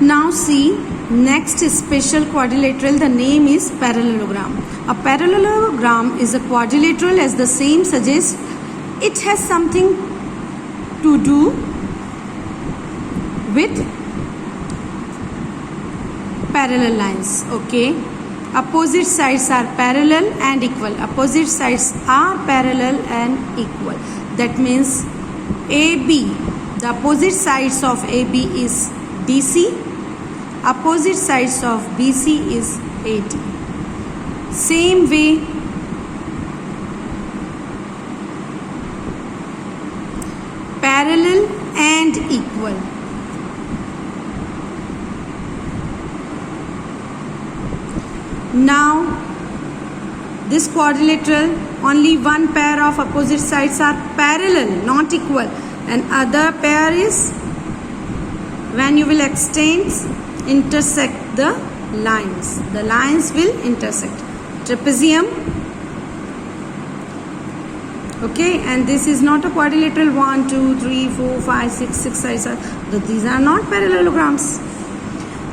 Now see, next special quadrilateral, the name is parallelogram. A parallelogram is a quadrilateral, as the name suggests. It has something to do with parallel lines. Okay, opposite sides are parallel and equal. Opposite sides are parallel and equal. That means AB, the opposite sides of AB is BC, opposite sides of BC is AD. Same way, parallel and equal. Now this quadrilateral, only one pair of opposite sides are parallel, not equal, and other pair is, when you will extend, intersect the lines. The lines will intersect. Trapezium. Okay, and this is not a quadrilateral. 1, 2, 3, 4, 5, 6 sides are. These are not parallelograms.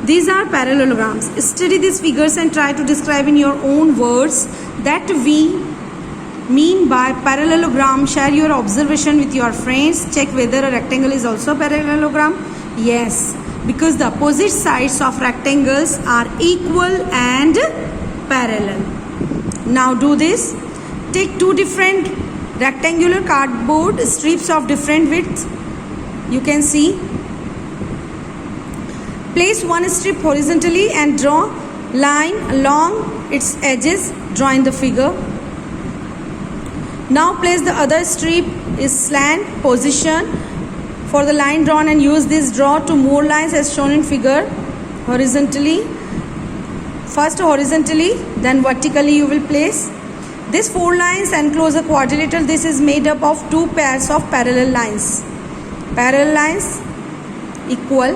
These are parallelograms. Study these figures and try to describe in your own words that we mean by parallelogram. Share your observation with your friends. Check whether a rectangle is also a parallelogram. Yes, because the opposite sides of rectangles are equal and parallel. Now do this. Take two different rectangular cardboard strips of different width. You can see. Place one strip horizontally and draw line along its edges. Draw in the figure. Now place the other strip is slant position for the line drawn and use this draw to more lines as shown in figure. Horizontally. First horizontally, then vertically you will place. These 4 lines enclose a quadrilateral. This is made up of 2 pairs of parallel lines. Parallel lines, equal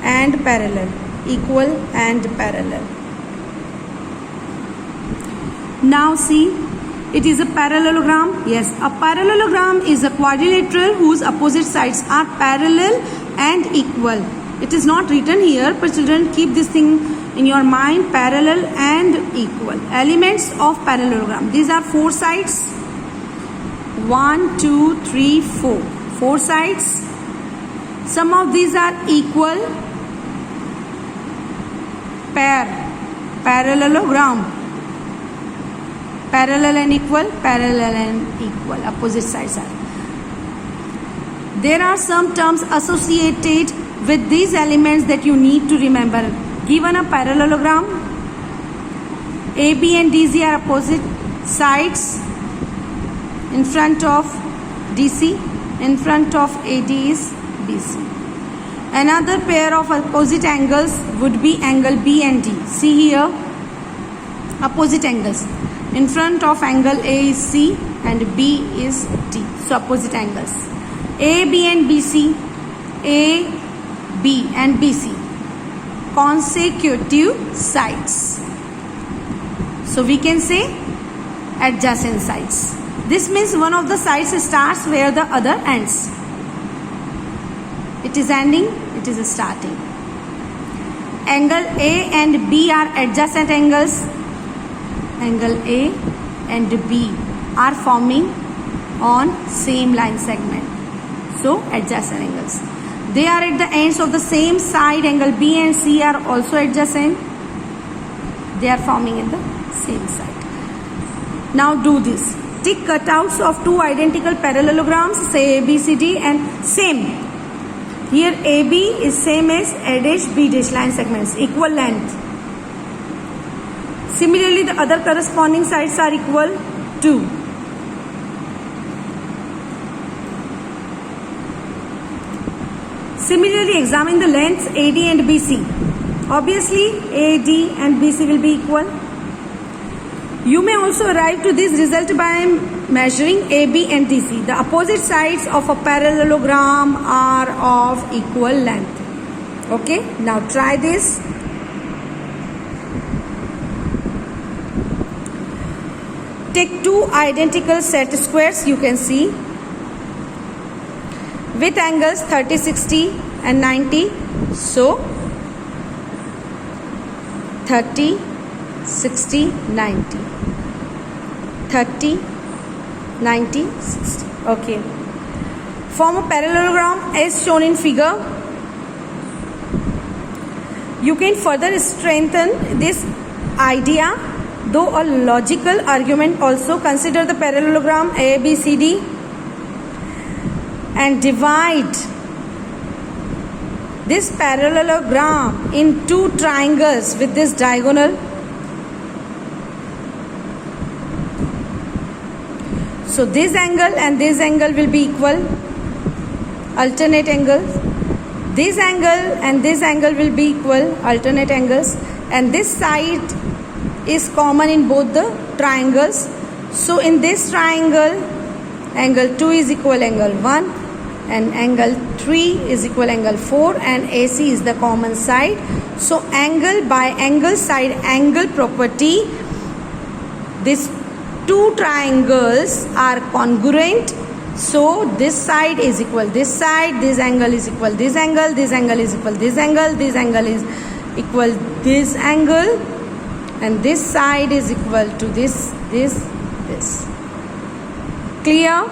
and parallel, equal and parallel. Now see, it is a parallelogram. Yes, a parallelogram is a quadrilateral whose opposite sides are parallel and equal. It is not written here, but children, keep this thing in your mind, parallel and equal. Elements of parallelogram. These are 4 sides. 1, 2, 3, 4. 4 sides. Some of these are equal. Parallelogram. Parallel and equal. Parallel and equal. Opposite sides are. There are some terms associated with these elements that you need to remember. Given a parallelogram, AB and DC are opposite sides. In front of DC, in front of AD is BC. Another pair of opposite angles would be angle B and D. See here, opposite angles. In front of angle A is C and B is D. So opposite angles. AB and BC, AB and BC. Consecutive sides. So we can say adjacent sides. This means one of the sides starts where the other ends. It is ending, it is starting. Angle A and B are adjacent angles. Angle A and B are forming on same line segment. So adjacent angles. They are at the ends of the same side. Angle B and C are also adjacent. They are forming in the same side. Now do this. Take cutouts of 2 identical parallelograms, say ABCD, and same. Here AB is same as A dash B dash line segments, equal length. Similarly, the other corresponding sides are equal too. Similarly, examine the lengths AD and BC. Obviously, AD and BC will be equal. You may also arrive to this result by measuring AB and DC. The opposite sides of a parallelogram are of equal length. Okay, now try this. Take 2 identical set squares, you can see, with angles 30, 60 and 90. So 30, 60, 90. 30, 90, 60. Okay. Form a parallelogram as shown in figure. You can further strengthen this idea though a logical argument also. Consider the parallelogram ABCD and divide this parallelogram in two triangles with this diagonal. So this angle and this angle will be equal, alternate angles. This angle and this angle will be equal, alternate angles. And this side is common in both the triangles. So in this triangle, angle 2 is equal angle 1 and angle 3 is equal angle 4 and AC is the common side. So angle by angle side angle property, these two triangles are congruent. So this side is equal this side, this angle is equal this angle, this angle is equal this angle, this angle is equal this angle, and this side is equal to this. Clear?